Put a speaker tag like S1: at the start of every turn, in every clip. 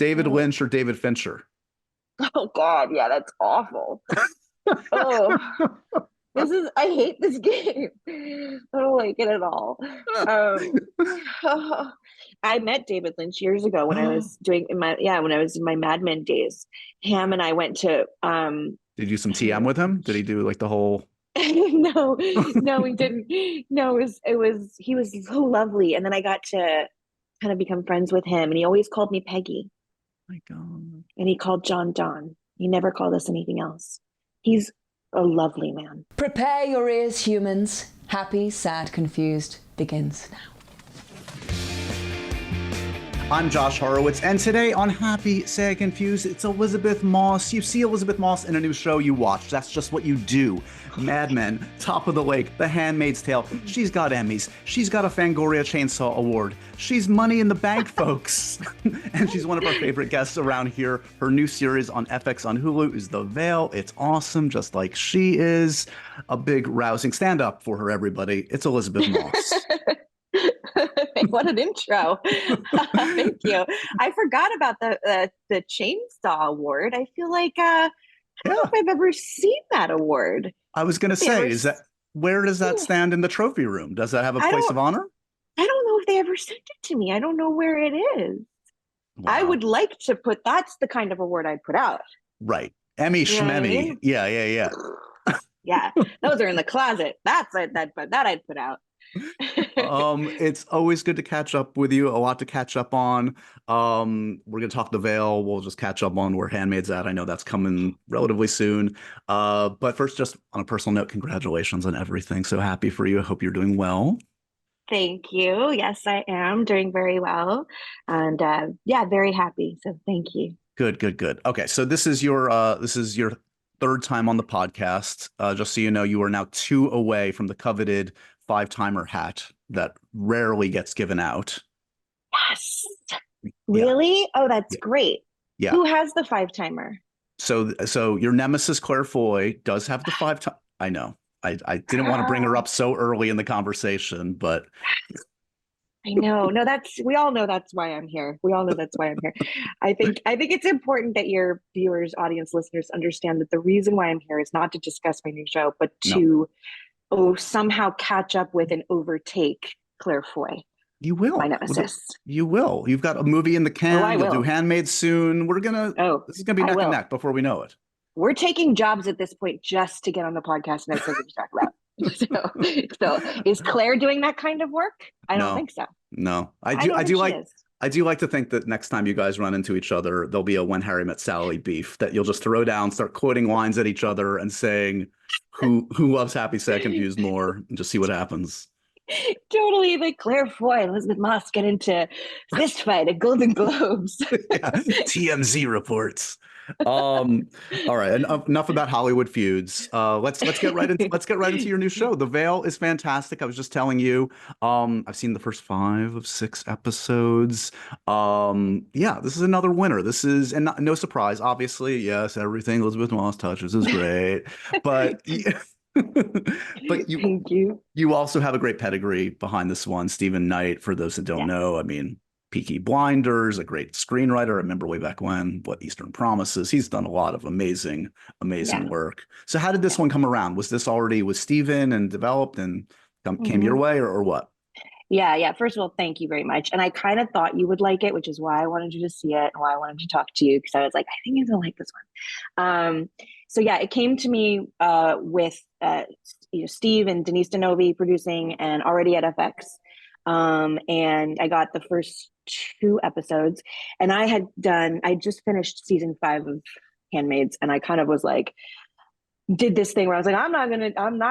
S1: David Lynch or David Fincher?
S2: Oh God, yeah, that's awful. Oh, I hate this game. I don't like it at all. Um, I met David Lynch years ago when I was when I was in my Mad Men days. Him and I went to
S1: Did you do some TM with him? Did he do like the whole?
S2: no, no, we didn't. No, he was so lovely. And then I got to kind of become friends with him, and he always called me Peggy.
S1: My God.
S2: And he called John Don. He never called us anything else. He's a lovely man.
S3: Prepare your ears, humans. Happy, Sad, Confused begins now.
S1: I'm Josh Horowitz, and today on Happy, Sad, Confused, it's Elisabeth Moss. You see Elisabeth Moss in a new show you watch. That's just what you do. Mad Men, Top of the Lake, The Handmaid's Tale. She's got Emmys. She's got a Fangoria Chainsaw Award. She's money in the bank, folks. And she's one of our favorite guests around here. Her new series on FX on Hulu is The Veil. It's awesome, just like she is. A big, rousing stand-up for her, everybody. It's Elisabeth Moss.
S2: What an intro. Thank you. I forgot about the Chainsaw Award. I feel like I don't know if I've ever seen that award.
S1: I was going to say, where does that stand in the trophy room? Does that have a place of honor?
S2: I don't know if they ever sent it to me. I don't know where it is.
S1: Wow.
S2: I would like to that's the kind of award I'd put out.
S1: Right. Emmy Schmemmy. I mean? Yeah.
S2: Yeah. Those are in the closet. That I'd put out.
S1: It's always good to catch up with you. A lot to catch up on. We're gonna talk The Veil. We'll just catch up on where Handmaid's at. I know that's coming relatively soon. But first, just on a personal note, congratulations on everything. So happy for you. I hope you're doing well.
S2: Thank you. Yes, I am doing very well, and very happy. So thank you.
S1: Good. Okay, so this is your third time on the podcast. Just so you know, you are now 2 away from the coveted 5-timer hat that rarely gets given out.
S2: Yes. Really? Yeah. Oh, that's great.
S1: Yeah.
S2: Who has the 5-timer?
S1: So your nemesis Claire Foy does have the 5-timer. I know. I didn't want to bring her up so early in the conversation, but
S2: I know. No, we all know that's why I'm here. I think it's important that your viewers, audience, listeners understand that the reason why I'm here is not to discuss my new show, but to somehow catch up with and overtake Claire Foy.
S1: You will.
S2: My nemesis.
S1: You will. You've got a movie in the can. You'll do Handmaid soon. This is gonna be neck and neck before we know it.
S2: We're taking jobs at this point just to get on the podcast and have something to talk about. So is Claire doing that kind of work? I don't think so.
S1: No. I do like to think that next time you guys run into each other, there'll be a When Harry Met Sally beef that you'll just throw down, start quoting lines at each other and saying who loves Happy, Sad, Confused more, and just see what happens.
S2: Totally, like Claire Foy and Elisabeth Moss get into fist fight at Golden Globes.
S1: TMZ reports. All right, enough about Hollywood feuds. Let's get right into your new show. The Veil is fantastic. I was just telling you, I've seen the first 5 of 6 episodes. This is another winner. This is, and no surprise, obviously, yes, everything Elisabeth Moss touches is great, but but
S2: Thank you.
S1: You also have a great pedigree behind this one. Stephen Knight, for those that don't know, I mean, Peaky Blinders, a great screenwriter. I remember way back when, Eastern Promises. He's done a lot of amazing work. So how did this one come around? Was this already with Stephen and developed and came your way or what?
S2: Yeah. First of all, thank you very much. And I kind of thought you would like it, which is why I wanted you to see it and why I wanted to talk to you, because I was like, I think you're going to like this one. It came to me with Steve and Denise Denovi producing and already at FX. And I got the first 2 episodes, and I just finished season 5 of Handmaids, and I kind of was like, did this thing where I was like, I'm not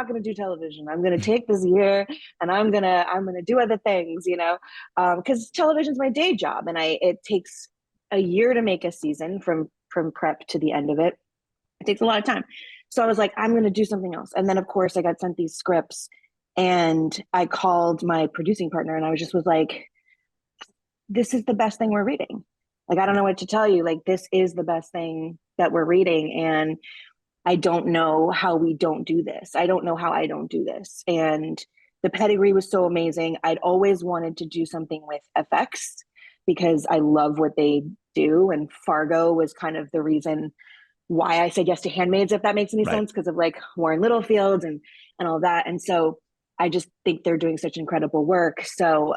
S2: gonna do television. I'm gonna take this year and I'm gonna do other things, because television's my day job, and it takes a year to make a season from prep to the end of it. It takes a lot of time. So I was like, I'm gonna do something else. And then of course I got sent these scripts, and I called my producing partner and I was like, this is the best thing we're reading. Like, I don't know what to tell you. Like, this is the best thing that we're reading. And I don't know how we don't do this. I don't know how I don't do this. And the pedigree was so amazing. I'd always wanted to do something with FX because I love what they do. And Fargo was kind of the reason why I said yes to Handmaids, if that makes any sense, because of like Warren Littlefield and all that. And so I just think they're doing such incredible work. So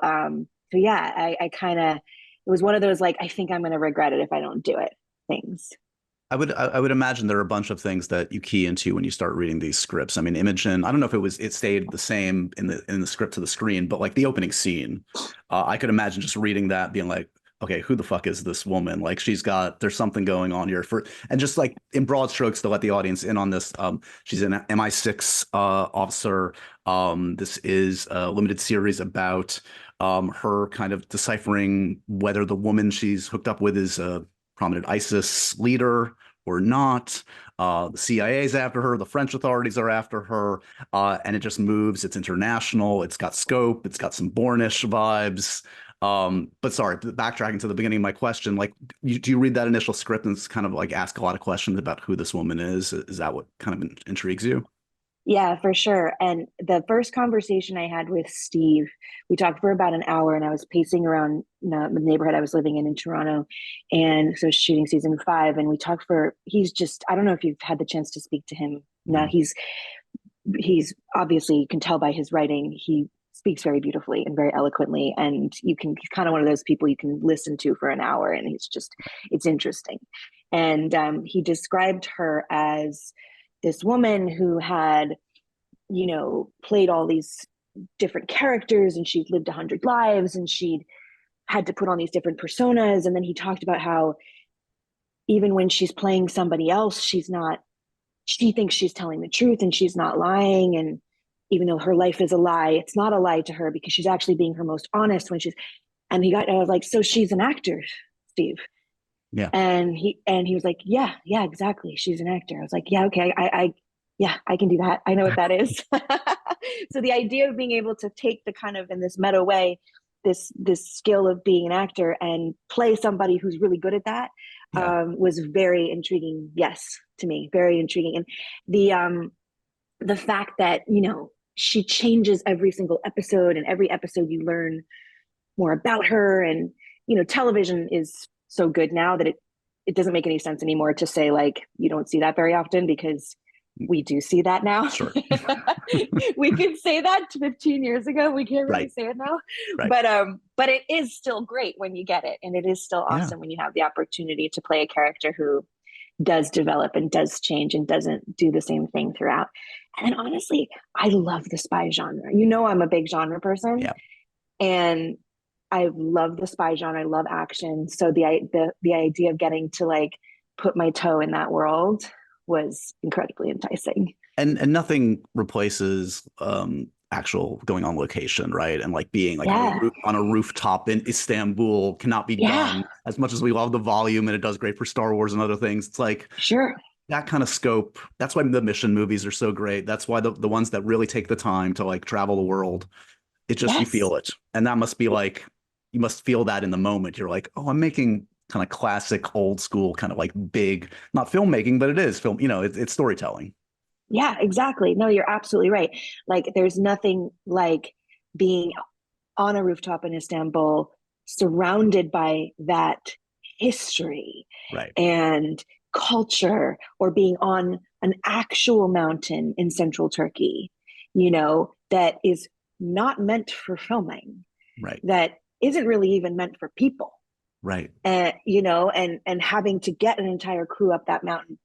S2: yeah, I kind of, it was one of those like, I think I'm going to regret it if I don't do it things.
S1: I would imagine there are a bunch of things that you key into when you start reading these scripts. I mean, Imogen, I don't know if it stayed the same in the script to the screen, but like the opening scene, I could imagine just reading that being like, okay, who the fuck is this woman? Like there's something going on here and just like in broad strokes to let the audience in on this. She's an MI6 officer. This is a limited series about her kind of deciphering whether the woman she's hooked up with is a prominent ISIS leader or not. The CIA is after her. The French authorities are after her. And it just moves. It's international. It's got scope. It's got some Bourne-ish vibes. But sorry, backtracking to the beginning of my question, like, do you read that initial script and kind of like ask a lot of questions about who this woman is? Is that what kind of intrigues you?
S2: Yeah, for sure. And the first conversation I had with Steve, we talked for about an hour, and I was pacing around the neighborhood I was living in Toronto. And so shooting season 5, and we talked he's just, I don't know if you've had the chance to speak to him. Now he's obviously, you can tell by his writing, he speaks very beautifully and very eloquently. And he's kind of one of those people you can listen to for an hour, and it's interesting. And he described her as this woman who had, played all these different characters, and she'd lived 100 lives, and she'd had to put on these different personas. And then he talked about how even when she's playing somebody else, she thinks she's telling the truth and she's not lying. And even though her life is a lie, it's not a lie to her because she's actually being her most honest I was like, so she's an actor, Steve.
S1: Yeah.
S2: And he was like, yeah, exactly. She's an actor. I was like, yeah, okay. I can do that. I know what that is. So the idea of being able to take the kind of in this meta way, this skill of being an actor and play somebody who's really good at that, was very intriguing. Yes, to me, very intriguing. And the fact that, she changes every single episode, and every episode you learn more about her. And, television is so good now that it doesn't make any sense anymore to say like you don't see that very often, because we do see that now.
S1: Sure.
S2: We could say that 15 years ago. We can't really say it now. Right. But it is still great when you get it. And it is still awesome when you have the opportunity to play a character who does develop and does change and doesn't do the same thing throughout. And then honestly, I love the spy genre. I'm a big genre person. Yeah. And I love the spy genre. I love action. So the idea of getting to like put my toe in that world was incredibly enticing.
S1: And nothing replaces actual going on location, right? And like being like on a rooftop in Istanbul cannot be done. As much as we love the volume and it does great for Star Wars and other things, it's like that kind of scope. That's why the mission movies are so great. That's why the ones that really take the time to like travel the world, it just you feel it. And that must be like, you must feel that in the moment. You're like, oh, I'm making kind of classic old school kind of like big, not filmmaking, but it is film, it's storytelling.
S2: Yeah, exactly. No, you're absolutely right. Like there's nothing like being on a rooftop in Istanbul surrounded by that history and culture, or being on an actual mountain in central Turkey, that is not meant for filming.
S1: Right.
S2: That isn't really even meant for people.
S1: Right.
S2: And, and having to get an entire crew up that mountain,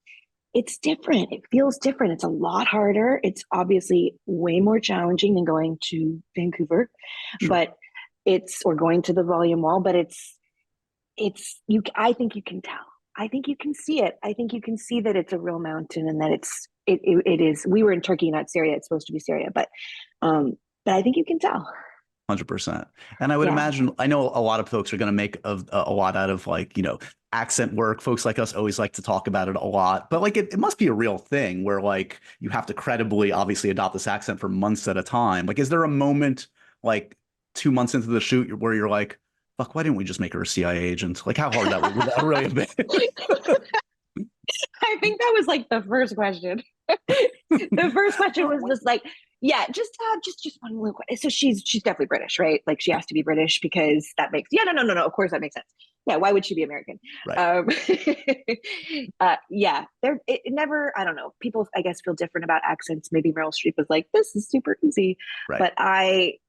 S2: it's different. It feels different. It's a lot harder. It's obviously way more challenging than going to Vancouver, but or going to the volume wall, but I think you can tell. I think you can see it. I think you can see that it's a real mountain, and that it is. We were in Turkey, not Syria. It's supposed to be Syria, but I think you can tell.
S1: 100%. And I would imagine, I know a lot of folks are going to make a lot out of like, accent work. Folks like us always like to talk about it a lot, but like it must be a real thing where like you have to credibly obviously adopt this accent for months at a time. Like, is there a moment like 2 months into the shoot where you're like, fuck, why didn't we just make her a CIA agent? Like how hard would that really have been?
S2: I think that was like the first question. The first question was just like, yeah, just one little question. So she's definitely British, right? Like she has to be British because that makes, yeah, no. Of course that makes sense. Yeah, why would she be American?
S1: Right.
S2: Yeah, it never, I don't know. People, I guess, feel different about accents. Maybe Meryl Streep was like, this is super easy.
S1: Right.
S2: But I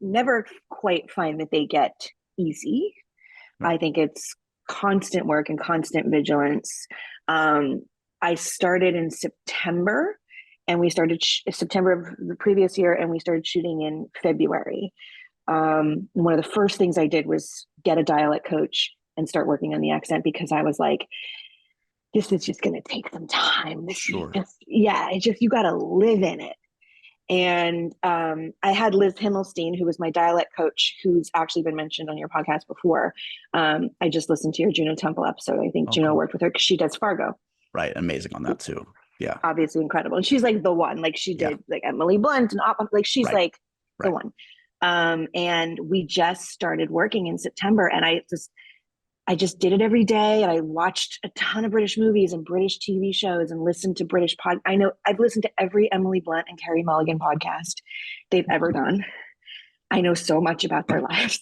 S2: never quite find that they get easy.
S1: Right.
S2: I think it's constant work and constant vigilance. I started in September, and we started September of the previous year, and we started shooting in February. One of the first things I did was get a dialect coach and start working on the accent, because I was like, this is just going to take some time.
S1: Sure.
S2: You got to live in it. And I had Liz Himmelstein, who was my dialect coach, who's actually been mentioned on your podcast before. I just listened to your Juno Temple episode. I think Juno worked with her because she does Fargo.
S1: Right. Amazing on that too. Yeah.
S2: Obviously incredible. And she's like the one, like she did like Emily Blunt and like she's like the one. And we just started working in September, and I just did it every day, and I watched a ton of British movies and British TV shows and listened to British I know I've listened to every Emily Blunt and Carey Mulligan podcast they've ever done. I know so much about their lives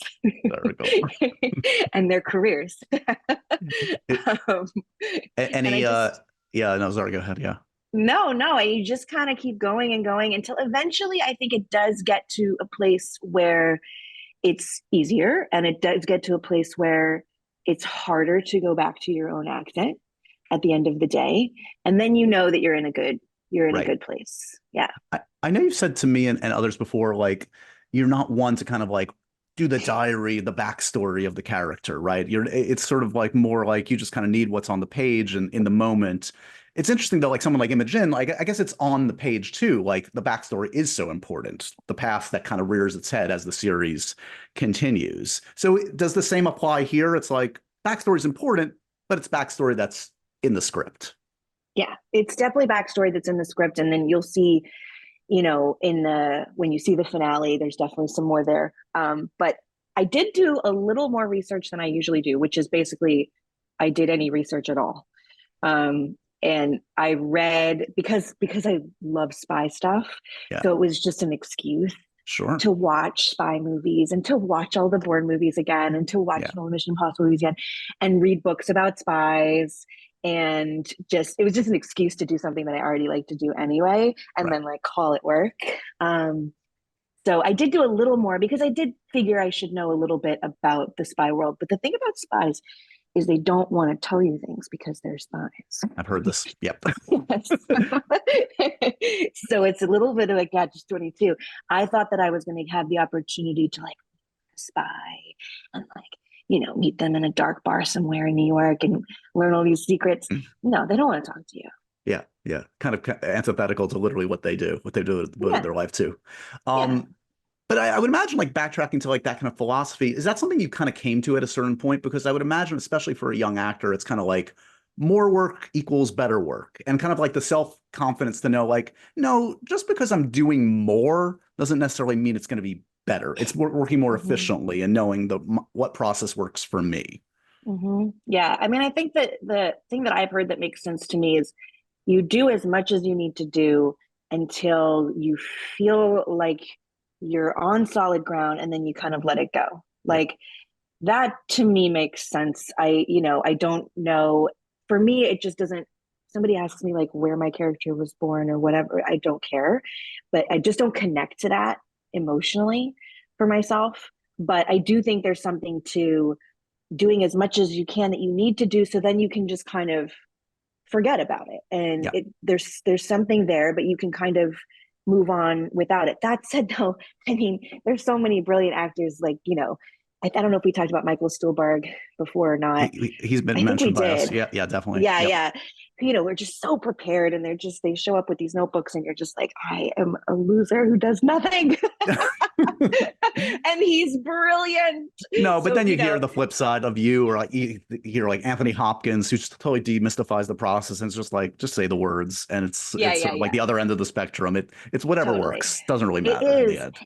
S2: and their careers.
S1: Sorry, go ahead. Yeah.
S2: No, you just kind of keep going and going until eventually I think it does get to a place where it's easier, and it does get to a place where it's harder to go back to your own accent at the end of the day. And then you know that you're in a good place. Yeah.
S1: I know you've said to me and others before, like, you're not one to kind of like do the diary, the backstory of the character, right? It's sort of like more like you just kind of need what's on the page and in the moment. It's interesting though, like someone like Imogen, like I guess it's on the page too. Like the backstory is so important, the past that kind of rears its head as the series continues. So does the same apply here? It's like backstory is important, but it's backstory that's in the script.
S2: Yeah, it's definitely backstory that's in the script. And then you'll see, when you see the finale, there's definitely some more there. But I did do a little more research than I usually do, which is basically I did any research at all. And I read because I love spy stuff. Yeah. So it was just an excuse to watch spy movies and to watch all the Bourne movies again and to watch all the Mission Impossible movies again and read books about spies. And it was just an excuse to do something that I already like to do anyway, and then like call it work. So I did do a little more because I did figure I should know a little bit about the spy world. But the thing about spies is they don't want to tell you things because they're spies.
S1: I've heard this. Yep.
S2: Yes. So it's a little bit of like Catch-22. I thought that I was going to have the opportunity to like spy and like, meet them in a dark bar somewhere in New York and learn all these secrets. No, they don't want to talk to you.
S1: Yeah. Yeah. Kind of antithetical to literally what they do in their life too. But I would imagine like backtracking to like that kind of philosophy, is that something you kind of came to at a certain point? Because I would imagine, especially for a young actor, it's kind of like more work equals better work, and kind of like the self-confidence to know like, no, just because I'm doing more doesn't necessarily mean it's going to be better. It's working more efficiently and knowing what process works for me.
S2: Mm-hmm. Yeah. I mean, I think that the thing that I've heard that makes sense to me is you do as much as you need to do until you feel like you're on solid ground, and then you kind of let it go. Like that to me makes sense. I don't know. For me, it just doesn't. Somebody asks me like where my character was born or whatever, I don't care, but I just don't connect to that emotionally for myself. But I do think there's something to doing as much as you can that you need to do, so then you can just kind of forget about it. And there's something there, but you can kind of move on without it. That said, though, I mean, there's so many brilliant actors. Like, I don't know if we talked about Michael Stuhlbarg before or not.
S1: He's been mentioned by us. Yeah, definitely.
S2: Yeah. We're just so prepared, and they show up with these notebooks, and you're just like, I am a loser who does nothing. And he's brilliant.
S1: No, but
S2: So,
S1: then you hear the flip side of you, or like you hear like Anthony Hopkins, who just totally demystifies the process, and it's just like just say the words, and it's
S2: Yeah,
S1: sort of like the other end of the spectrum. It's whatever
S2: totally.
S1: works. Doesn't really
S2: It
S1: matter in the
S2: is.
S1: end.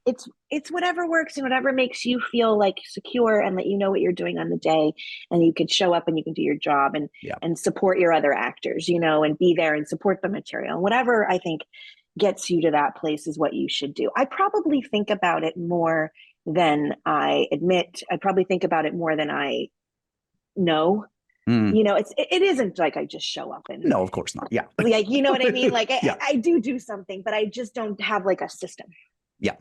S2: It's whatever works and whatever makes you feel like secure and that you know what you're doing on the day, and you can show up and you can do your job and support your other actors, you know, and be there and support the material. And whatever I think gets you to that place is what you should do. I probably think about it more than I admit. I probably think about it more than I know. You know, it isn't like I just show up and
S1: no, of course not. Yeah,
S2: like, you know what I mean? Like
S1: yeah.
S2: I do something, but I just don't have like a system.
S1: Yeah.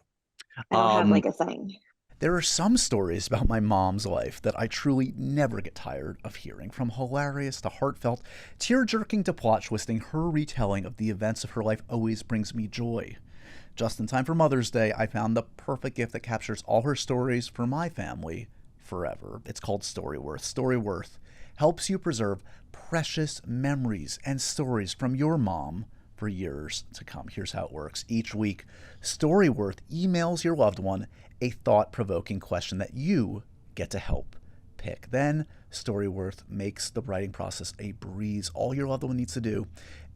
S2: I don't have like a thing.
S4: There are some stories about my mom's life that I truly never get tired of hearing, from hilarious to heartfelt, tear-jerking to plot-twisting. Her retelling of the events of her life always brings me joy. Just in time for Mother's Day, I found the perfect gift that captures all her stories for my family forever. It's called Storyworth. Storyworth helps you preserve precious memories and stories from your mom for years to come. Here's how it works. Each week, Storyworth emails your loved one a thought-provoking question that you get to help pick. Then Storyworth makes the writing process a breeze. All your loved one needs to do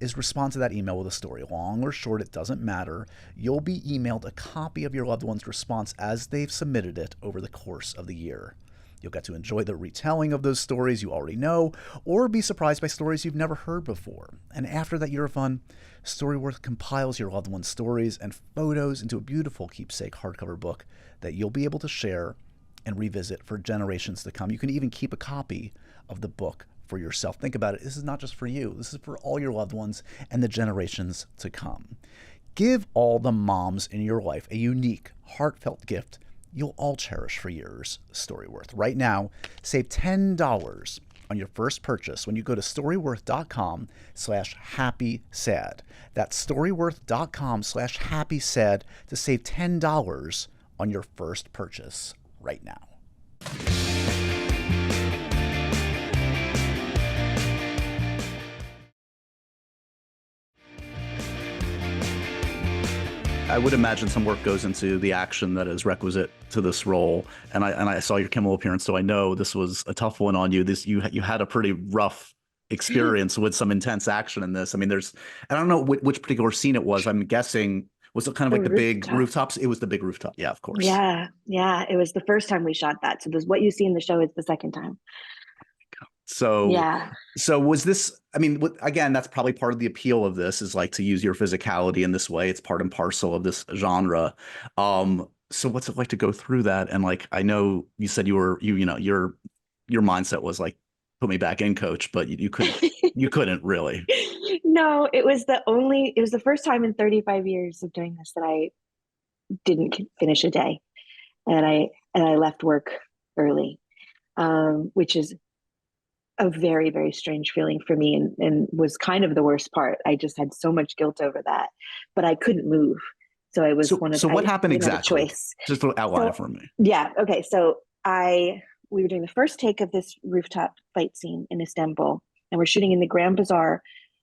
S4: is respond to that email with a story. Long or short, it doesn't matter. You'll be emailed a copy of your loved one's response as they've submitted it over the course of the year. You'll get to enjoy the retelling of those stories you already know, or be surprised by stories you've never heard before. And after that year of fun, Storyworth compiles your loved one's stories and photos into a beautiful keepsake hardcover book that you'll be able to share and revisit for generations to come. You can even keep a copy of the book for yourself. Think about it. This is not just for you. This is for all your loved ones and the generations to come. Give all the moms in your life a unique, heartfelt gift you'll all cherish for years. Storyworth. Right now, save $10 on your first purchase when you go to storyworth.com/happysad. That's storyworth.com/happysad to save $10 on your first purchase right now.
S1: I would imagine some work goes into the action that is requisite to this role, and I saw your Kimmel appearance, so I know this was a tough one on you. You had a pretty rough experience with some intense action in this. I mean, I don't know which particular scene it was. I'm guessing, was it kind of like the big rooftops? It was the big rooftop. Yeah, of course.
S2: Yeah. It was the first time we shot that. So what you see in the show is the second time.
S1: So
S2: yeah.
S1: So was this, I mean, again, that's probably part of the appeal of this, is like to use your physicality in this way. It's part and parcel of this genre. So what's it like to go through that? And like, I know you said your mindset was like, put me back in, coach, but you couldn't really.
S2: No, it was the first time in 35 years of doing this that I didn't finish a day, and I left work early, which is a very, very strange feeling for me, and was kind of the worst part. I just had so much guilt over that, but I couldn't move. So I was
S1: So what happened exactly?
S2: Choice.
S1: Just outline it for me.
S2: Yeah. Okay. So we were doing the first take of this rooftop fight scene in Istanbul, and we're shooting in the Grand Bazaar.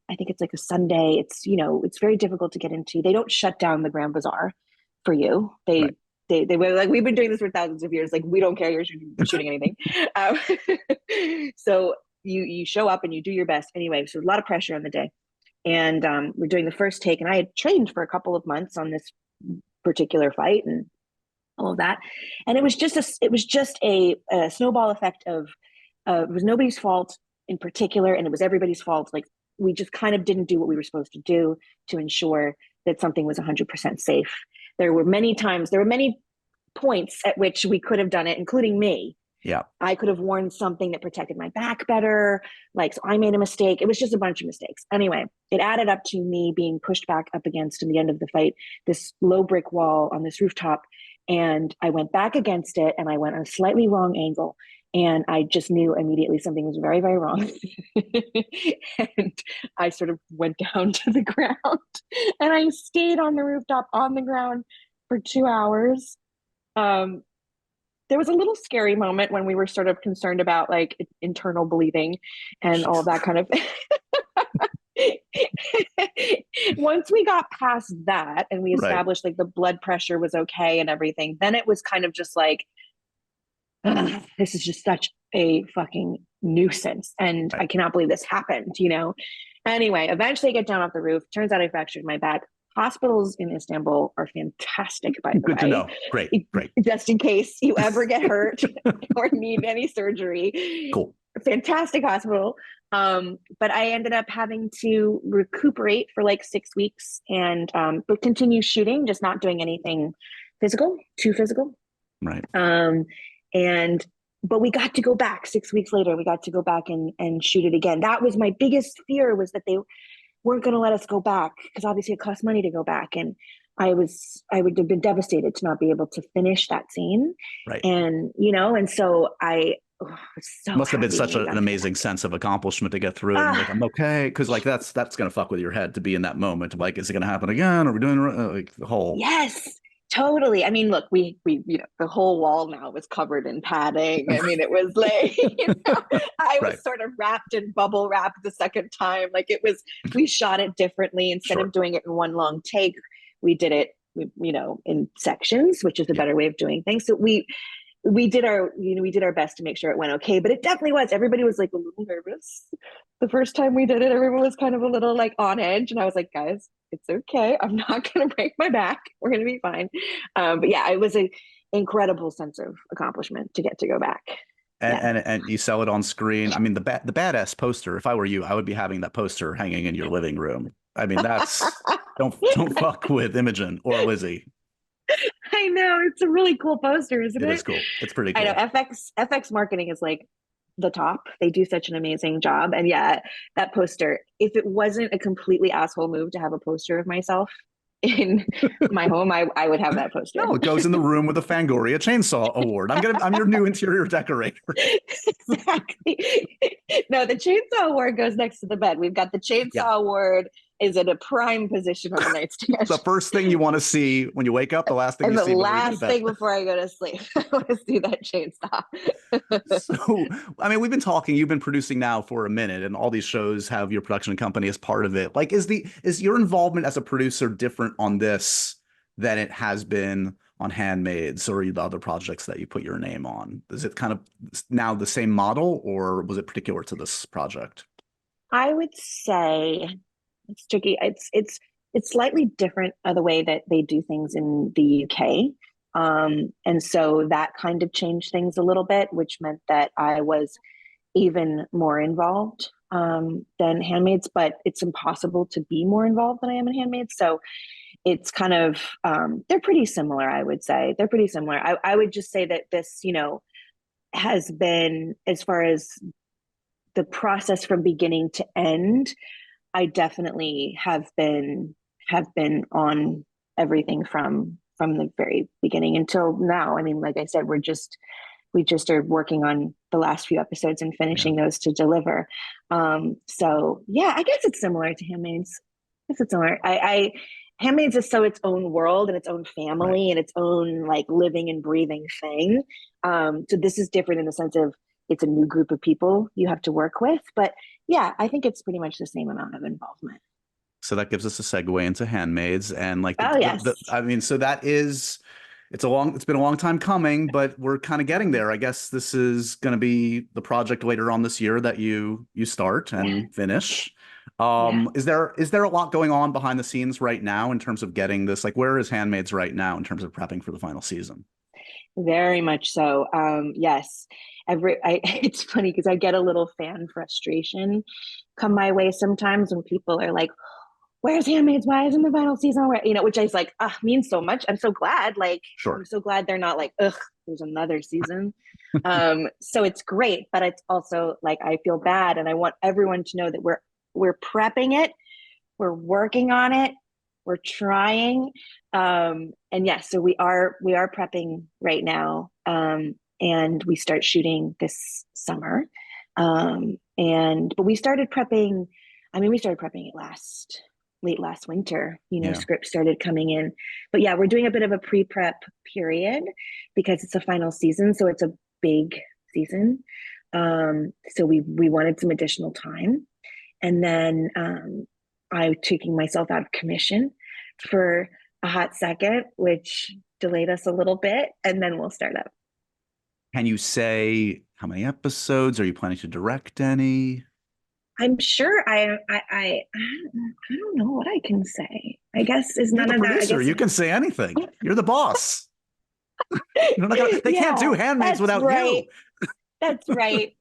S2: I think it's like a Sunday. It's, it's very difficult to get into. They don't shut down the Grand Bazaar for you. They were like, we've been doing this for thousands of years. Like, we don't care. You're shooting anything. So you show up and you do your best anyway. So a lot of pressure on the day. And we're doing the first take, and I had trained for a couple of months on this particular fight and all of that. And it was just a snowball effect of it was nobody's fault in particular, and it was everybody's fault. Like, we just kind of didn't do what we were supposed to do to ensure that something was 100% safe. There were many points at which we could have done it, including me.
S1: Yeah.
S2: I could have worn something that protected my back better. Like, so I made a mistake. It was just a bunch of mistakes. Anyway, it added up to me being pushed back up against, in the end of the fight, this low brick wall on this rooftop. And I went back against it, and I went on a slightly wrong angle. And I just knew immediately something was very, very wrong. And I sort of went down to the ground, and I stayed on the rooftop on the ground for 2 hours. There was a little scary moment when we were sort of concerned about like internal bleeding and all that kind of Once we got past that and we
S1: Right.
S2: established like the blood pressure was okay and everything, then it was kind of just like, "Ugh, this is just such a fucking nuisance. And
S1: Right.
S2: I cannot believe this happened, you know? Anyway, eventually I get down off the roof. Turns out I fractured my back. Hospitals in Istanbul are fantastic, by the
S1: Good to
S2: way.
S1: know. Great. Great.
S2: Just in case you ever get hurt or need any surgery.
S1: Cool.
S2: Fantastic hospital. But I ended up having to recuperate for like 6 weeks and but continue shooting, just not doing anything too physical.
S1: Right.
S2: And but we got to go back 6 weeks later. We got to go back and shoot it again. That was my biggest fear, was that they weren't going to let us go back, because obviously it costs money to go back. And I would have been devastated to not be able to finish that scene.
S1: Right.
S2: And, you know, and so I was so
S1: Must have been
S2: happy
S1: such
S2: we got
S1: an
S2: to
S1: amazing sense of accomplishment to get through it. And like, I'm okay. Because like that's going to fuck with your head to be in that moment. Like, is it going to happen again? Are we doing like the whole?
S2: Yes, totally. I mean, look, we you know, the whole wall now was covered in padding. I mean, it was like, you know, I was
S1: Right.
S2: sort of wrapped in bubble wrap the second time. Like it was, we shot it differently. Instead
S1: Sure.
S2: of doing it in one long take, we did it, you know, in sections, which is a
S1: Yeah.
S2: better way of doing things. So we did our best to make sure it went okay, but it definitely was. Everybody was like a little nervous the first time we did it. Everyone was kind of a little like on edge, and I was like, guys, it's okay. I'm not going to break my back. We're going to be fine. But yeah, it was an incredible sense of accomplishment to get to go back.
S1: And you sell it on screen. I mean, the badass poster. If I were you, I would be having that poster hanging in your living room. I mean, that's don't fuck with Imogen or Lizzie.
S2: I know, it's a really cool poster, isn't it?
S1: It is cool. It's pretty cool.
S2: I know FX marketing is like the top. They do such an amazing job. And yeah, that poster, if it wasn't a completely asshole move to have a poster of myself in my home, I would have that poster.
S1: No, it goes in the room with the Fangoria Chainsaw Award. I'm your new interior decorator.
S2: Exactly. No, the Chainsaw Award goes next to the bed. We've got the Chainsaw Award is in a prime position on the nightstand.
S1: The first thing you want to see when you wake up, the last thing
S2: and
S1: you
S2: the
S1: see
S2: last thing before I go to sleep. I want to see that chainsaw.
S1: So, I mean, we've been talking, you've been producing now for a minute, and all these shows have your production company as part of it. Like, is your involvement as a producer different on this than it has been on Handmaids or the other projects that you put your name on? Is it kind of now the same model, or was it particular to this project?
S2: I would say it's tricky. It's slightly different the way that they do things in the UK. And so that kind of changed things a little bit, which meant that I was even more involved than Handmaids, but it's impossible to be more involved than I am in Handmaids. So it's kind of, they're pretty similar, I would say. They're pretty similar. I would just say that this, you know, has been, as far as the process from beginning to end, I definitely have been on everything from the very beginning until now. I mean, like I said, we just are working on the last few episodes and finishing those to deliver. So yeah, I guess it's similar to Handmaids. I guess it's similar. Handmaids is so its own world and its own family and its own like living and breathing thing. So this is different in the sense of it's a new group of people you have to work with. But yeah, I think it's pretty much the same amount of involvement.
S1: So that gives us a segue into Handmaids, and like,
S2: yes.
S1: I mean, so that is, it's been a long time coming, but we're kind of getting there. I guess this is going to be the project later on this year that you start and finish. Is there a lot going on behind the scenes right now in terms of getting this? Like, where is Handmaids right now in terms of prepping for the final season?
S2: Very much so. Yes. It's funny because I get a little fan frustration come my way sometimes when people are like, where's Handmaids? Why isn't the final season? You know, which is like, means so much. I'm so glad. Like,
S1: sure.
S2: I'm so glad they're not like, ugh, there's another season. So it's great, but it's also like, I feel bad. And I want everyone to know that we're prepping it. We're working on it. We're trying. And yes, so we are prepping right now. And we start shooting this summer. But we started prepping, we started prepping it late last winter, scripts started coming in. But yeah, we're doing a bit of a pre-prep period because it's a final season. So it's a big season. So we wanted some additional time. And then I'm taking myself out of commission for a hot second, which delayed us a little bit, and then we'll start up.
S1: Can you say how many episodes? Are you planning to direct any?
S2: I'm sure I don't know what I can say. I guess is
S1: You're
S2: none
S1: the
S2: of that. I
S1: producer.
S2: guess
S1: You can say anything. You're the boss. They can't do
S2: yeah,
S1: Handmaids
S2: that's
S1: without
S2: right.
S1: you.
S2: That's right.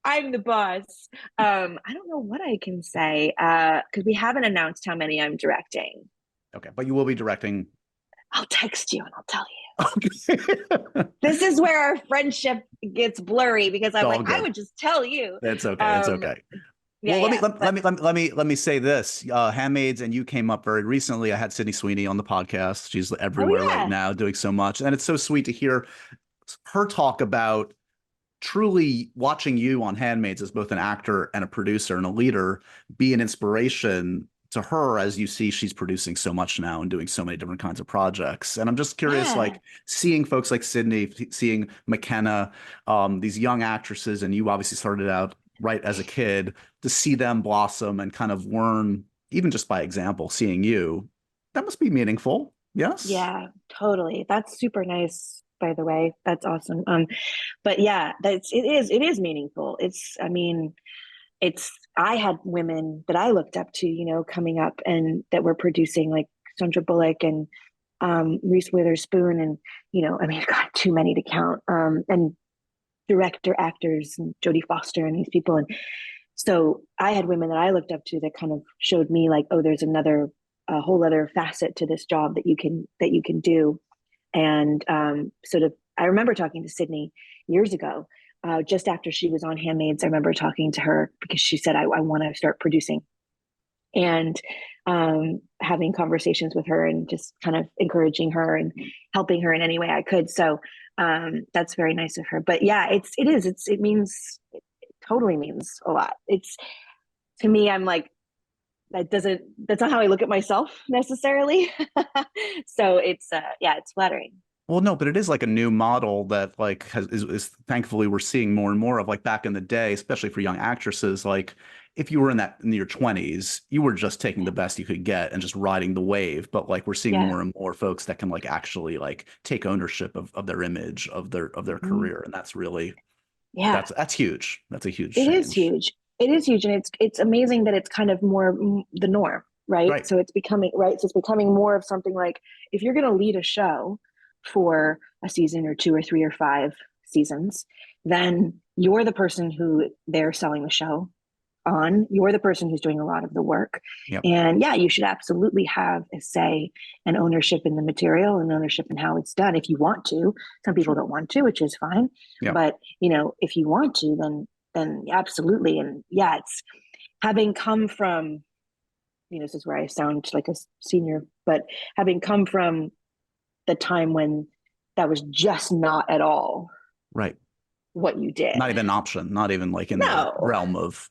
S2: I'm the boss. I don't know what I can say because we haven't announced how many I'm directing.
S1: Okay, but you will be directing.
S2: I'll text you and I'll tell you.
S1: Okay.
S2: This is where our friendship gets blurry because I'm
S1: All
S2: like, I
S1: good.
S2: would just tell you.
S1: It's okay. It's okay.
S2: Yeah,
S1: Well,
S2: yeah,
S1: let me say this. Handmaids, and you came up very recently. I had Sydney Sweeney on the podcast. She's
S2: oh
S1: everywhere right
S2: yeah,
S1: now, doing so much, and it's so sweet to hear her talk about truly watching you on Handmaids as both an actor and a producer and a leader be an inspiration to her as you see she's producing so much now and doing so many different kinds of projects. And I'm just curious,
S2: yeah,
S1: like seeing folks like Sydney, seeing McKenna, these young actresses, and you obviously started out right as a kid, to see them blossom and kind of learn, even just by example, seeing you, that must be meaningful. Yes?
S2: yeah, totally. That's super nice, by the way. That's awesome. But yeah, it is meaningful. I mean, I had women that I looked up to, coming up and that were producing like Sandra Bullock and Reese Witherspoon and, I mean, God, too many to count. And director actors and Jodie Foster and these people. And so I had women that I looked up to that kind of showed me like, oh, there's a whole other facet to this job that you can do. And sort of, I remember talking to Sydney years ago, just after she was on Handmaids. I remember talking to her because she said, I want to start producing, and having conversations with her and just kind of encouraging her and helping her in any way I could. So that's very nice of her. But yeah, it totally means a lot. To me, I'm like, that's not how I look at myself necessarily. So it's flattering.
S1: Well, no, but it is like a new model that like is thankfully we're seeing more and more of, like back in the day, especially for young actresses. Like if you were in your 20s, you were just taking the best you could get and just riding the wave. But like we're seeing
S2: Yeah.
S1: more and more folks that can like actually like take ownership of their image, of their
S2: Mhm.
S1: career. And that's really
S2: Yeah,
S1: that's huge. That's a huge
S2: it is
S1: change.
S2: huge. It is huge, and it's amazing that it's kind of more the norm, right?
S1: Right.
S2: So it's becoming right. So it's becoming more of something like, if you're going to lead a show for a season or two or three or five seasons, then you're the person who they're selling the show on. You're the person who's doing a lot of the work.
S1: Yep.
S2: And yeah, you should absolutely have a say and ownership in the material and ownership in how it's done if you want to. Some people don't want to, which is fine.
S1: Yep.
S2: But if you want to, then absolutely. And yeah, it's having come from, this is where I sound like a senior, but having come from the time when that was just not at all
S1: Right.
S2: what you did.
S1: Not even an option, not even like in the
S2: No.
S1: realm of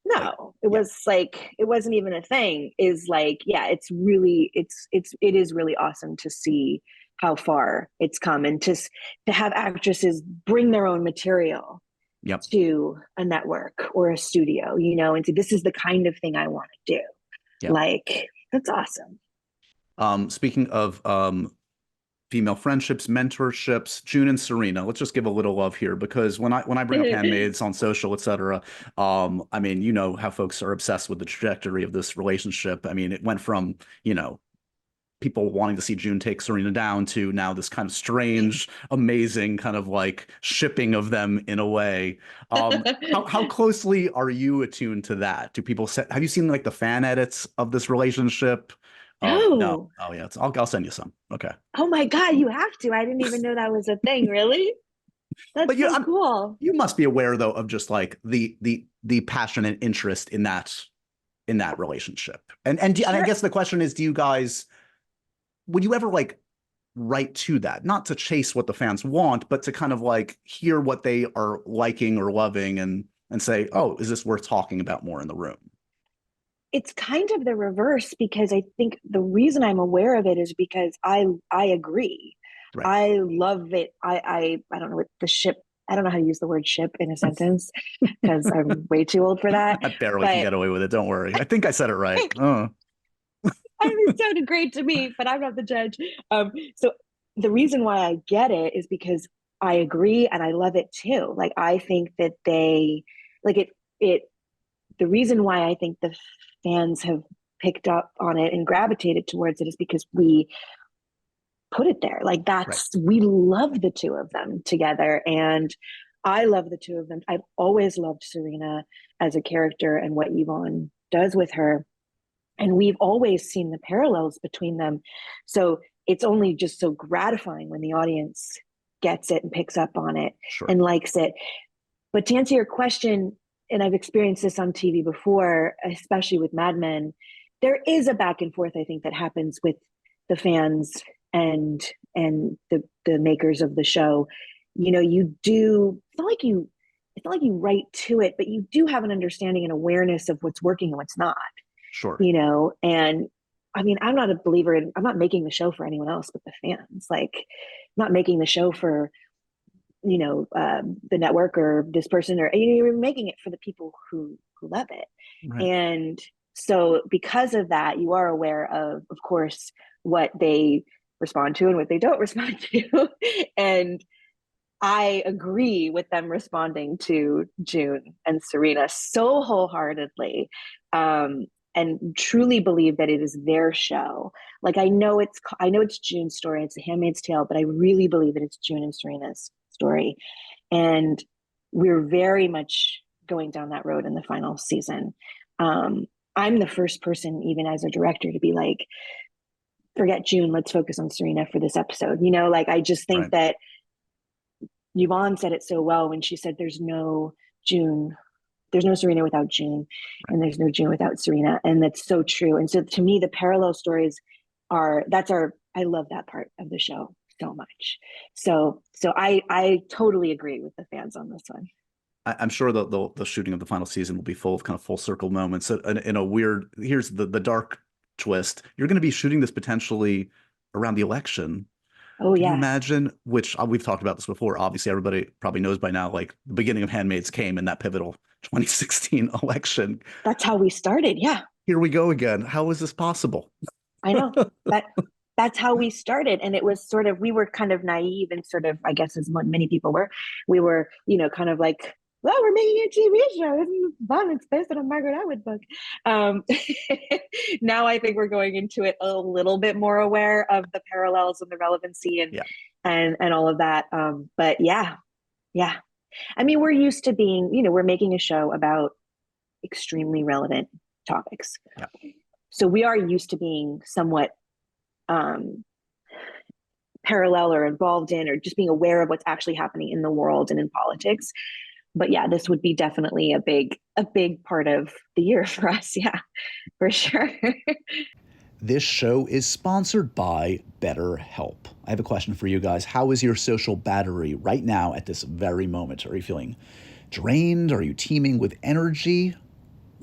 S2: No, it
S1: yeah.
S2: was like, it wasn't even a thing. Is like, yeah, it is really awesome to see how far it's come, and to have actresses bring their own material
S1: Yep.
S2: to a network or a studio, and say, this is the kind of thing I want to do.
S1: Yep.
S2: Like, that's awesome.
S1: Speaking of female friendships, mentorships, June and Serena. Let's just give a little love here, because when I bring up Handmaids on social, etc., I mean, you know how folks are obsessed with the trajectory of this relationship. I mean, it went from, people wanting to see June take Serena down to now this kind of strange, amazing kind of like shipping of them in a way. How closely are you attuned to that? Do people have you seen like the fan edits of this relationship? No. Oh yeah, I'll send you some. Okay.
S2: Oh my God, you have to. I didn't even know that was a thing. Really? That's
S1: But
S2: so cool.
S1: You must be aware though of just like the passion and interest in that relationship. And
S2: Sure.
S1: I guess the question is, would you ever like write to that, not to chase what the fans want, but to kind of like hear what they are liking or loving and say, oh, is this worth talking about more in the room?
S2: It's kind of the reverse, because I think the reason I'm aware of it is because I agree.
S1: Right.
S2: I love it. I don't know what the ship I don't know how to use the word ship in a sentence because I'm way too old for that.
S1: I barely can get away with it. Don't worry. I think I said it right.
S2: It sounded great to me, but I'm not the judge. So the reason why I get it is because I agree and I love it too. Like I think that they like it the reason why I think the fans have picked up on it and gravitated towards it is because we put it there. Like that's right. We love the two of them together, and I love the two of them. I've always loved Serena as a character and what Yvonne does with her, and we've always seen the parallels between them. So it's only just so gratifying when the audience gets it and picks up on it and likes it. But to answer your question, and I've experienced this on TV before, especially with Mad Men, there is a back and forth, I think, that happens with the fans and the makers of the show. You know, it's not like you write to it, but you do have an understanding and awareness of what's working and what's not.
S1: Sure.
S2: You know, and I mean, I'm not a believer in, I'm not making the show for anyone else but the fans. Like, I'm not making the show for, you know, the network or this person, or you're making it for the people who love it. Right. And so because of that, you are aware of course, what they respond to and what they don't respond to. And I agree with them responding to June and Serena so wholeheartedly, and truly believe that it is their show. Like I know it's June's story, it's The Handmaid's Tale, but I really believe that it's June and Serena's story. And we're very much going down that road in the final season. I'm the first person, even as a director, to be like, forget June, let's focus on Serena for this episode. You know, like I just think that Yvonne said it so well when she said there's no Serena without June, and there's no June without Serena. And that's so true. And so to me, the parallel stories I love that part of the show so much. So I totally agree with the fans on this one.
S1: I'm sure the shooting of the final season will be full of kind of full circle moments. In a weird, here's the dark twist. You're going to be shooting this potentially around the election.
S2: Oh, yeah.
S1: Can you imagine, which we've talked about this before, obviously everybody probably knows by now, like the beginning of Handmaid's came in that pivotal 2016 election.
S2: That's how we started. Yeah.
S1: Here we go again. How is this possible?
S2: I know that's how we started. And it was sort of, we were kind of naive and sort of, I guess as many people were, we were, you know, kind of like, well, we're making a TV show. Isn't it fun? It's based on a Margaret Atwood book. Now I think we're going into it a little bit more aware of the parallels and the relevancy and all of that. But yeah. I mean, we're used to being, you know, we're making a show about extremely relevant topics. Yeah. So we are used to being somewhat parallel or involved in, or just being aware of what's actually happening in the world and in politics. But yeah, this would be definitely a big part of the year for us. Yeah, for sure.
S4: This show is sponsored by BetterHelp. I have a question for you guys. How is your social battery right now at this very moment? Are you feeling drained? Are you teeming with energy?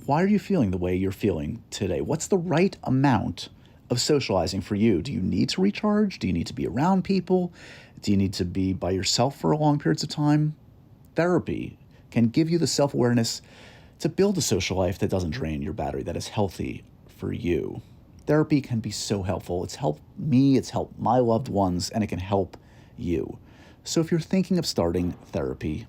S4: Why are you feeling the way you're feeling today? What's the right amount of socializing for you? Do you need to recharge? Do you need to be around people? Do you need to be by yourself for long periods of time? Therapy can give you the self-awareness to build a social life that doesn't drain your battery, that is healthy for you. Therapy can be so helpful. It's helped me, it's helped my loved ones, and it can help you. So if you're thinking of starting therapy,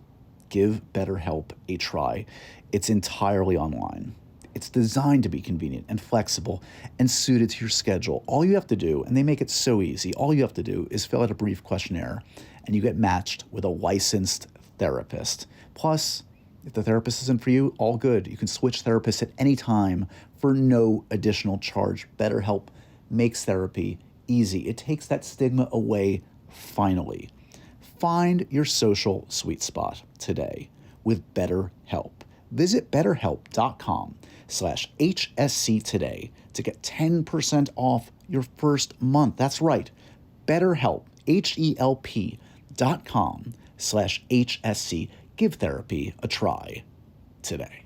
S4: give BetterHelp a try. It's entirely online. It's designed to be convenient and flexible and suited to your schedule. All you have to do, and they make it so easy, all you have to do is fill out a brief questionnaire and you get matched with a licensed therapist. Plus, if the therapist isn't for you, all good. You can switch therapists at any time for no additional charge. BetterHelp makes therapy easy. It takes that stigma away finally. Find your social sweet spot today with BetterHelp. Visit betterhelp.com/HSC today to get 10% off your first month. That's right. BetterHelp, HELP.com/HSC. Give therapy a try today.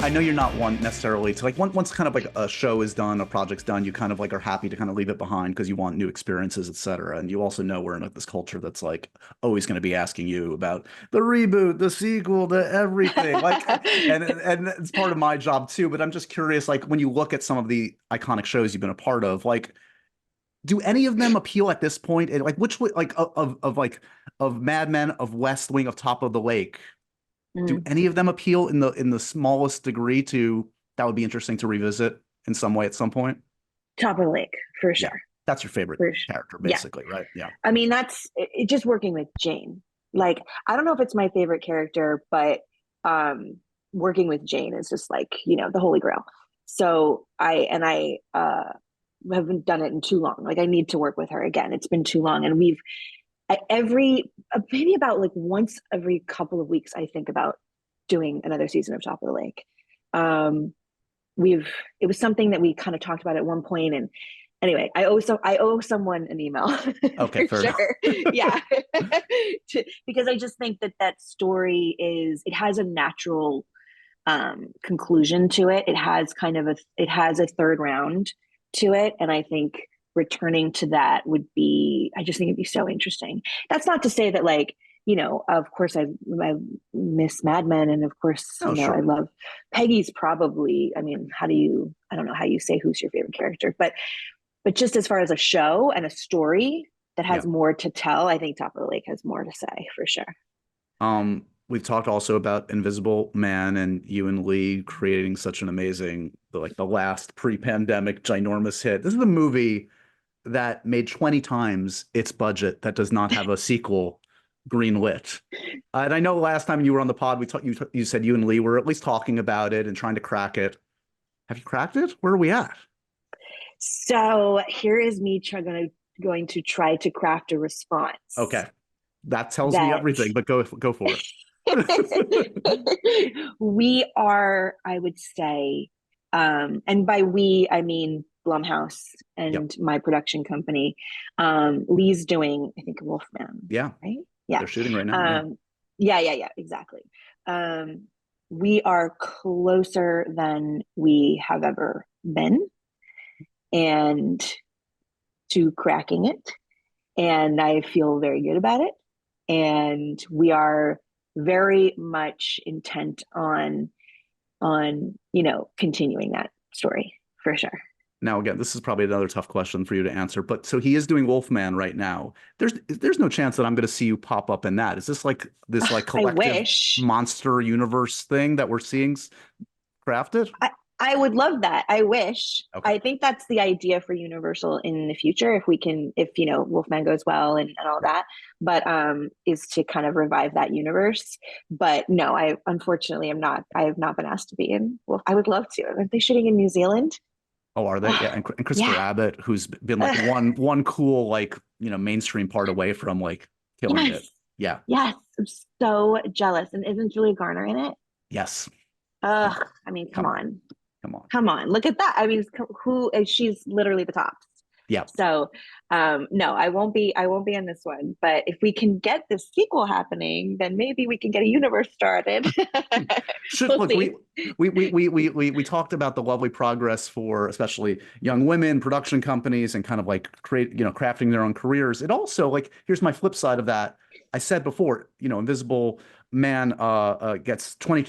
S1: I know you're not one necessarily to like once kind of like a show is done, a project's done, you kind of like are happy to kind of leave it behind because you want new experiences, etc. And you also know we're in like this culture that's like always going to be asking you about the reboot, the sequel, the everything. Like, and it's part of my job too. But I'm just curious, like when you look at some of the iconic shows you've been a part of, like, do any of them appeal at this point? And like which like of Mad Men, of West Wing, of Top of the Lake? Do any of them appeal in the smallest degree to that would be interesting to revisit in some way at some point?
S2: Top of the Lake, for
S1: Yeah,
S2: sure.
S1: that's your favorite
S2: For sure.
S1: character, basically, right? Yeah.
S2: I mean, that's it, just working with Jane. Like, I don't know if it's my favorite character, but working with Jane is just like, you know, the holy grail. So I haven't done it in too long. Like, I need to work with her again. It's been too long, and we've maybe about like once every couple of weeks, I think about doing another season of Top of the Lake. It was something that we kind of talked about at one point, and anyway, I owe someone an email.
S1: Okay, fair enough.
S2: Yeah. Because I just think that story it has a natural conclusion to it. It has a third round to it, and I think returning to that I just think it'd be so interesting. That's not to say that, like, you know, of course I miss Mad Men, and of course, sure. I love Peggy's probably, I mean, I don't know how you say who's your favorite character, but just as far as a show and a story that has more to tell, I think Top of the Lake has more to say for sure.
S1: We've talked also about Invisible Man and you and Lee creating such an amazing, like the last pre-pandemic ginormous hit. This is a movie that made 20 times its budget that does not have a sequel greenlit. And I know last time you were on the pod, you said you and Lee were at least talking about it and trying to crack it. Have you cracked it? Where are we at?
S2: So here is me going to try to craft a response.
S1: Okay. That tells me everything, but go for
S2: it. We are, I would say, and by we, I mean Blumhouse and my production company. Lee's doing, I think, Wolfman.
S1: Yeah.
S2: Right? Yeah.
S1: They're shooting right now.
S2: Yeah, exactly. We are closer than we have ever been and to cracking it. And I feel very good about it. And we are very much intent on, you know, continuing that story for sure.
S1: Now, again, this is probably another tough question for you to answer, but so he is doing Wolfman right now. There's no chance that I'm going to see you pop up in that. Is this like collective monster universe thing that we're seeing crafted?
S2: I would love that. I wish.
S1: Okay.
S2: I think that's the idea for Universal in the future, if you know, Wolfman goes well and all that, but is to kind of revive that universe. But no, I unfortunately I have not been asked to be in Wolf. I would love to. Aren't they shooting in New Zealand?
S1: Oh, are they? Yeah. And Christopher Abbott, who's been like one cool, like, you know, mainstream part away from like killing it. Yeah.
S2: Yes. I'm so jealous. And isn't Julia Garner in it?
S1: Yes.
S2: I mean, come on.
S1: Come
S2: on. Look at that. I mean, she's literally the tops.
S1: Yeah.
S2: So, no, I won't be in this one, but if we can get this sequel happening, then maybe we can get a universe started.
S1: Look, we talked about the lovely progress for especially young women, production companies, and kind of like crafting their own careers. It also, like, here's my flip side of that. I said before, you know, Invisible Man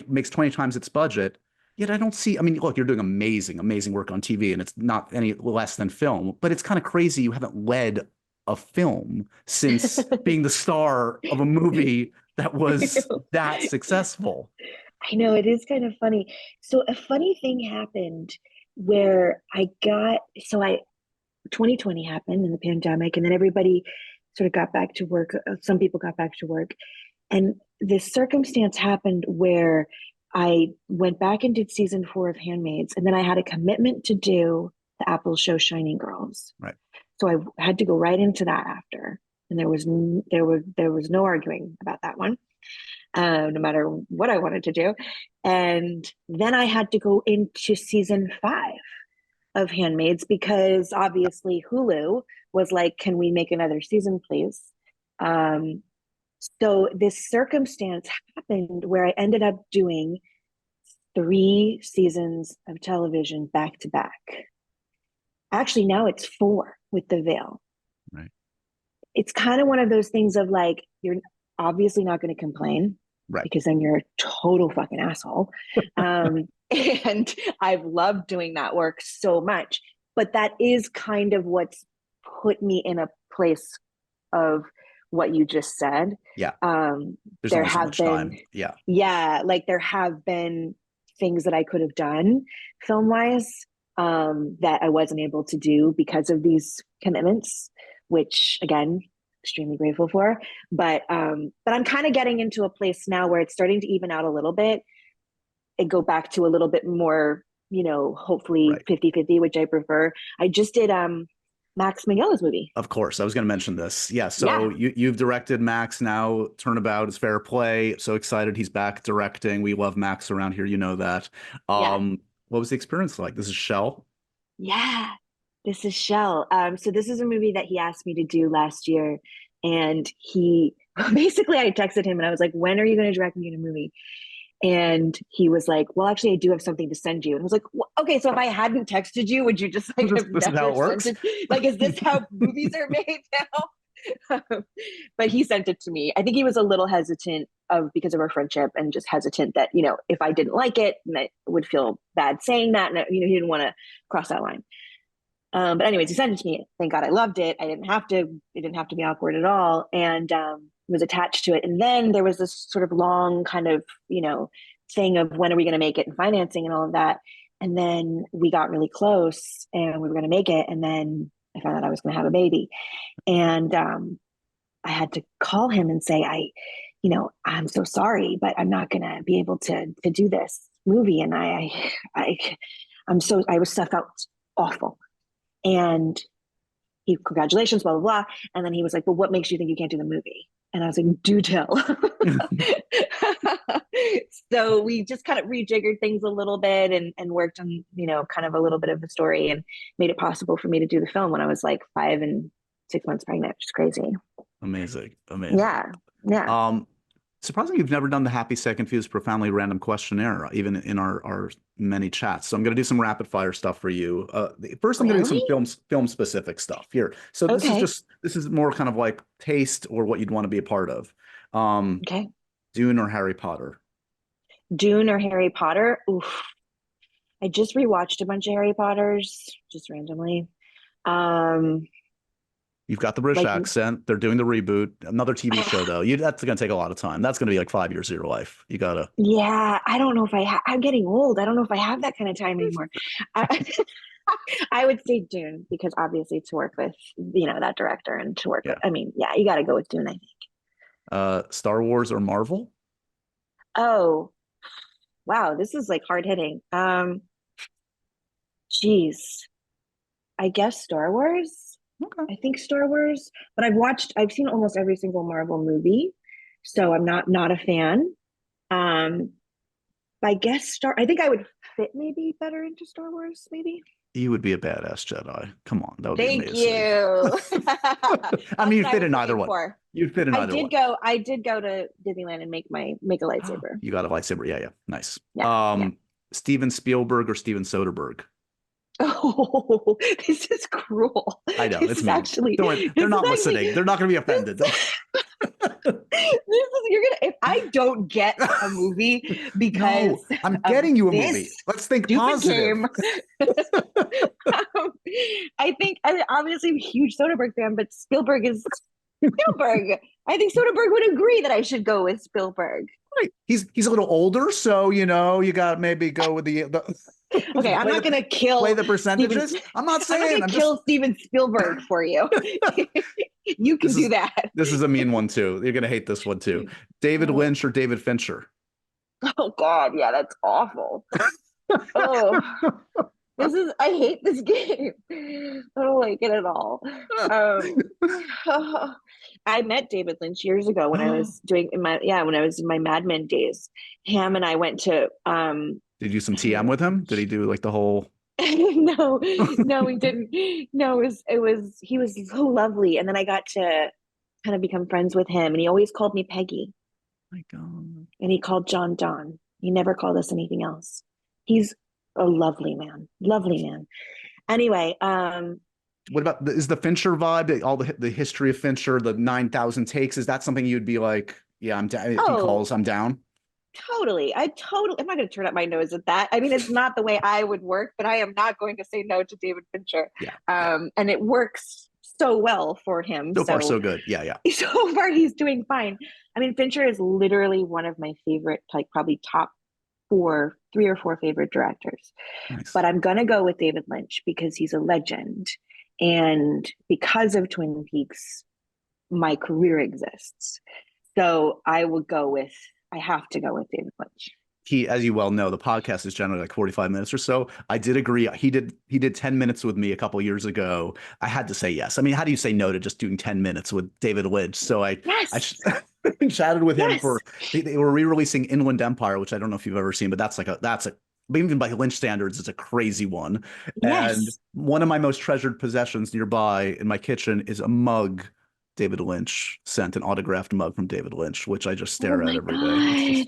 S1: makes 20 times its budget. Yet I don't see, I mean, look, you're doing amazing work on TV, and it's not any less than film, but it's kind of crazy you haven't led a film since being the star of a movie that was that successful.
S2: I know, it is kind of funny. So a funny thing happened where 2020 happened in the pandemic, and then everybody sort of got back to work. Some people got back to work. And this circumstance happened where I went back and did season 4 of Handmaids, and then I had a commitment to do the Apple show Shining Girls.
S1: Right.
S2: So I had to go right into that after, and there was no arguing about that one, no matter what I wanted to do. And then I had to go into season 5 of Handmaids because obviously Hulu was like, "Can we make another season, please?" So this circumstance happened where I ended up doing 3 seasons of television back to back. Actually, now it's 4 with The Veil.
S1: Right.
S2: It's kind of one of those things of like, you're obviously not going to complain,
S1: Right.
S2: because then you're a total fucking asshole. And I've loved doing that work so much, but that is kind of what's put me in a place of what you just said.
S1: Yeah. There's
S2: There
S1: only so
S2: have
S1: much
S2: been,
S1: time. Yeah.
S2: yeah, like there have been things that I could have done film wise that I wasn't able to do because of these commitments, which again, extremely grateful for. But I'm kind of getting into a place now where it's starting to even out a little bit and go back to a little bit more, you know, hopefully
S1: Right.
S2: 50-50, which I prefer. I just did Max Minghella's movie.
S1: Of course, I was going to mention this. Yeah, so you've directed Max now. Turnabout is Fair Play. So excited he's back directing. We love Max around here. You know that. What was the experience like? This is Shell.
S2: Yeah, this is Shell. So this is a movie that he asked me to do last year, and he basically, I texted him and I was like, "When are you going to direct me in a movie?" And he was like, "Well, actually, I do have something to send you." And I was like, "Okay, so if I hadn't texted you, would you just like have
S1: This is how it works?
S2: sent it? Like, is this how movies are made now?" But he sent it to me. I think he was a little hesitant because of our friendship, and just hesitant that, you know, if I didn't like it, and I would feel bad saying that, and you know, he didn't want to cross that line. But anyways, he sent it to me. Thank God I loved it. It didn't have to be awkward at all. And was attached to it. And then there was this sort of long kind of, you know, thing of when are we going to make it, and financing and all of that. And then we got really close and we were going to make it. And then I found out I was going to have a baby. And I had to call him and say, I'm so sorry, but I'm not going to be able to do this movie. And I felt awful. And he, congratulations, blah, blah, blah. And then he was like, "Well, what makes you think you can't do the movie?" And I was like, "Do tell." So we just kind of rejiggered things a little bit and worked on, you know, kind of a little bit of the story, and made it possible for me to do the film when I was like 5 and 6 months pregnant, which is crazy.
S1: Amazing.
S2: Yeah.
S1: Surprisingly, you've never done the Happy, Sad, Confused, Profoundly Random Questionnaire, even in our many chats. So I'm going to do some rapid fire stuff for you. First, I'm going to do some film specific stuff here. So this is more kind of like taste or what you'd want to be a part of.
S2: Okay.
S1: Dune or Harry Potter?
S2: Dune or Harry Potter? Oof. I just rewatched a bunch of Harry Potters just randomly.
S1: You've got the British accent. They're doing the reboot. Another TV show, though. That's going to take a lot of time. That's going to be like 5 years of your life. You got to.
S2: Yeah, I don't know if I'm getting old. I don't know if I have that kind of time anymore. I would say Dune, because obviously to work with, you know, that director and to work with, I mean, yeah, you got to go with Dune, I think.
S1: Star Wars or Marvel?
S2: Oh, wow. This is like hard hitting. Geez, I guess Star Wars.
S1: Okay.
S2: I think Star Wars, but I've seen almost every single Marvel movie, so I'm not a fan. I guess I think I would fit maybe better into Star Wars, maybe.
S1: You would be a badass Jedi. Come on, that would be amazing.
S2: Thank you.
S1: I mean, you'd fit in either one. You'd fit in either one.
S2: I did go to Disneyland and make a lightsaber.
S1: You got a lightsaber, yeah, nice.
S2: Yeah.
S1: Steven Spielberg or Steven Soderbergh?
S2: Oh, this is cruel.
S1: I know, it's mean.
S2: Actually,
S1: don't worry, they're not listening. They're not going to be offended.
S2: If I don't get a movie because
S1: I'm getting you a movie. Let's think positive.
S2: I think obviously I'm a huge Soderbergh fan, but Spielberg is Spielberg. I think Soderbergh would agree that I should go with Spielberg.
S1: Right. He's a little older, so you know you got to maybe go with the
S2: Okay, I'm not going to play
S1: the percentages. I'm not saying
S2: I'm kill Steven Spielberg for you. You can do that.
S1: This is a mean one too. You're going to hate this one too. David Lynch or David Fincher?
S2: Oh God, yeah, that's awful. Oh, I hate this game. I don't like it at all. I met David Lynch years ago when I was in my Mad Men days. Him and I went to
S1: Did you do some TM with him? Did he do like the whole?
S2: No, he didn't. No, he was so lovely. And then I got to kind of become friends with him, and he always called me Peggy.
S1: My God.
S2: And he called John Don. He never called us anything else. He's a lovely man. Lovely man. Anyway,
S1: What about is the Fincher vibe, all the history of Fincher, the 9,000 takes? Is that something you'd be like, yeah, I'm down. If he calls, I'm down.
S2: Totally. I'm not going to turn up my nose at that. I mean, it's not the way I would work, but I am not going to say no to David Fincher.
S1: Yeah.
S2: And it works so well for him.
S1: So far, so good. Yeah, yeah.
S2: So far, he's doing fine. I mean, Fincher is literally one of my favorite, like probably top 3 or 4 favorite directors.
S1: Nice.
S2: But I'm going to go with David Lynch because he's a legend. And because of Twin Peaks, my career exists. So I have to go with David Lynch.
S1: He, as you well know, the podcast is generally like 45 minutes or so. I did agree. He did 10 minutes with me a couple years ago. I had to say yes. I mean, how do you say no to just doing 10 minutes with David Lynch? So I chatted with him for, they were re-releasing Inland Empire, which I don't know if you've ever seen, but that's even by Lynch standards, it's a crazy one.
S2: Yes.
S1: And one of my most treasured possessions nearby in my kitchen is a mug David Lynch sent, an autographed mug from David Lynch, which I just stare at every day.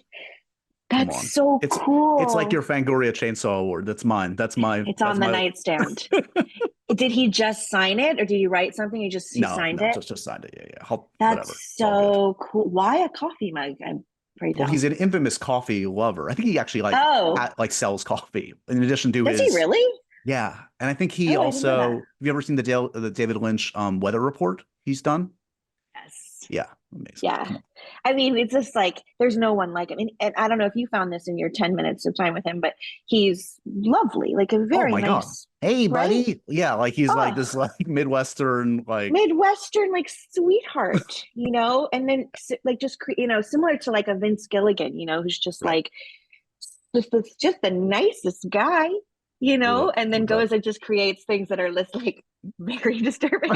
S2: That's so cool.
S1: It's like your Fangoria Chainsaw Award. That's mine. It's
S2: on the nightstand. Did he just sign it, or did you write something? He signed it?
S1: Just signed it. Yeah.
S2: That's so cool. Why a coffee mug?
S1: Well, he's an infamous coffee lover. I think he actually sells coffee in addition to
S2: Does he really?
S1: Yeah. And I think he also, have you ever seen the David Lynch weather report he's done?
S2: Yes.
S1: Yeah. Amazing.
S2: Yeah. I mean, it's just like, there's no one like him. And I don't know if you found this in your 10 minutes of time with him, but he's lovely, like a very nice. God.
S1: Hey, buddy. Right? Yeah. Like he's like this like Midwestern like
S2: sweetheart, and then like just, similar to like a Vince Gilligan, who's just like, just the nicest guy, and then goes and just creates things that are like very disturbing.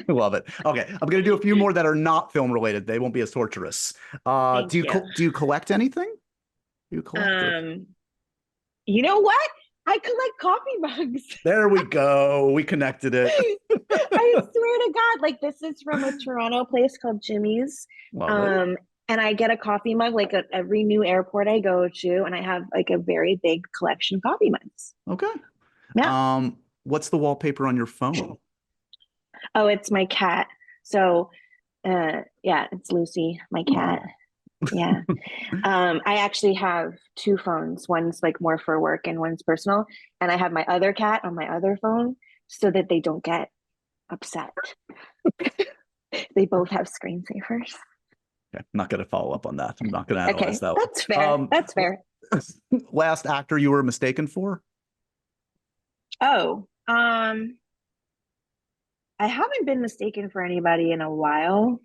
S1: Love it. Okay, I'm gonna do a few more that are not film related. They won't be as torturous. Do you collect anything? Do you collect?
S2: You know what? I collect coffee mugs.
S1: There we go. We connected it.
S2: I swear to God, like this is from a Toronto place called Jimmy's. And I get a coffee mug like at every new airport I go to, and I have like a very big collection of coffee mugs.
S1: Okay.
S2: Yeah.
S1: What's the wallpaper on your phone?
S2: Oh, it's my cat. So, it's Lucy, my cat. Yeah. I actually have 2 phones. One's like more for work and one's personal. And I have my other cat on my other phone so that they don't get upset. They both have screensavers.
S1: Okay, I'm not going to follow up on that. I'm not going to analyze that.
S2: That's fair. That's fair.
S1: Last actor you were mistaken for?
S2: Oh, I haven't been mistaken for anybody in a while,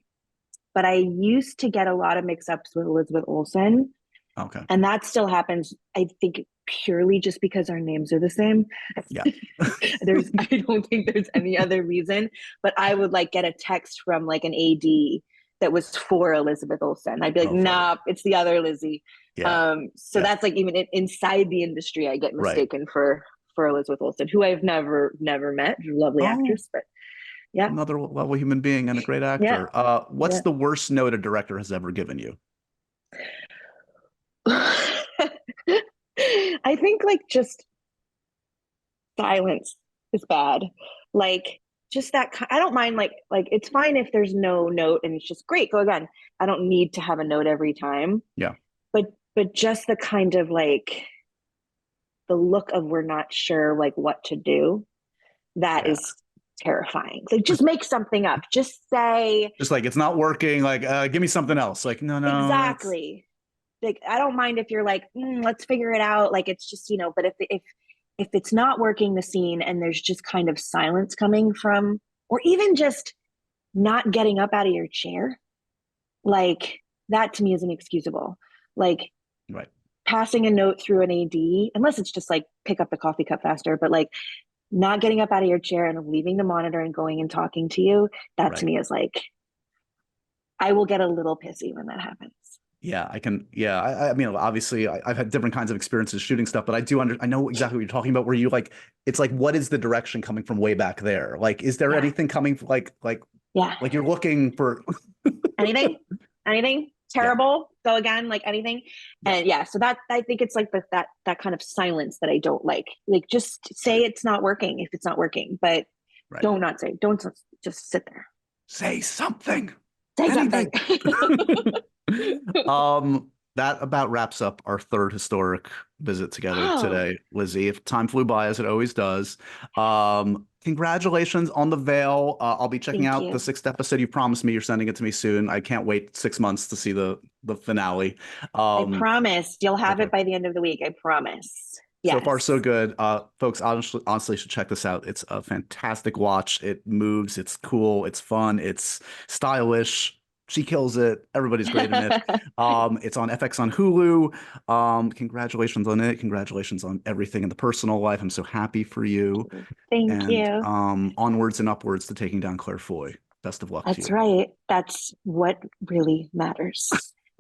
S2: but I used to get a lot of mix-ups with Elisabeth Olsen.
S1: Okay.
S2: And that still happens, I think, purely just because our names are the same.
S1: Yeah.
S2: I don't think there's any other reason, but I would like get a text from like an AD that was for Elisabeth Olsen. I'd be like, nah, it's the other Lizzie.
S1: Yeah.
S2: That's like even inside the industry, I get mistaken for Elisabeth Olsen, who I've never met. Lovely actress, but yeah.
S1: Another lovely human being and a great actor. Yeah. What's the worst note a director has ever given you?
S2: I think like just silence is bad. Like just that, I don't mind like it's fine if there's no note and it's just great, go again. I don't need to have a note every time.
S1: Yeah.
S2: But just the kind of like the look of we're not sure like what to do, that is terrifying. Like just make something up. Just say, just
S1: like it's not working, like give me something else. Like no
S2: exactly. Like I don't mind if you're like let's figure it out, like it's just but if it's not working, the scene, and there's just kind of silence coming from, or even just not getting up out of your chair, like that to me is inexcusable. Like passing a note through an AD, unless it's just like pick up the coffee cup faster, but like not getting up out of your chair and leaving the monitor and going and talking to you, that to me is like, I will get a little pissy when that happens.
S1: Yeah, I can. Yeah, I mean, obviously, I've had different kinds of experiences shooting stuff, but I know exactly what you're talking about. Where you like, it's like, what is the direction coming from way back there? Like, is there anything coming like you're looking for
S2: anything? terrible, go again, like anything. And yeah, so that, I think it's like that kind of silence that I don't like just say it's not working if it's not working, but don't just sit there.
S1: Say something.
S2: Say
S1: Anything.
S2: something.
S1: That about wraps up our third historic visit together today, Lizzie. If time flew by, as it always does. Congratulations on the veil. I'll be checking out the 6th episode. You promised me you're sending it to me soon. I can't wait 6 months to see the finale.
S2: I promise you'll have it by the end of the week. I promise. Yes.
S1: So far, so good. Folks, honestly should check this out. It's a fantastic watch. It moves. It's cool. It's fun. It's stylish. She kills it. Everybody's great in it. It's on FX on Hulu. Congratulations on it. Congratulations on everything in the personal life. I'm so happy for you.
S2: Thank you.
S1: Onwards and upwards to taking down Claire Foy. Best of luck to you.
S2: That's right. That's what really matters.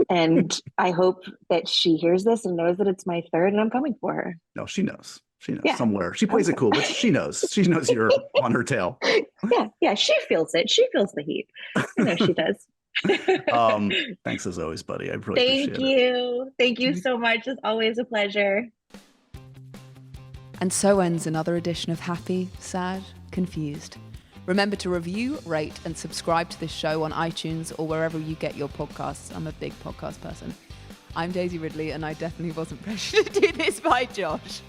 S2: And I hope that she hears this and knows that it's my third and I'm coming for her.
S1: No, she knows. She knows somewhere. She plays it cool, but she knows. She knows you're on her tail.
S2: Yeah. She feels it. She feels the heat. I know she does.
S1: Thanks as always, buddy. I really appreciate it.
S2: Thank you so much. It's always a pleasure.
S3: And so ends another edition of Happy, Sad, Confused. Remember to review, rate, and subscribe to this show on iTunes or wherever you get your podcasts. I'm a big podcast person. I'm Daisy Ridley, and I definitely wasn't pressured to do this by Josh.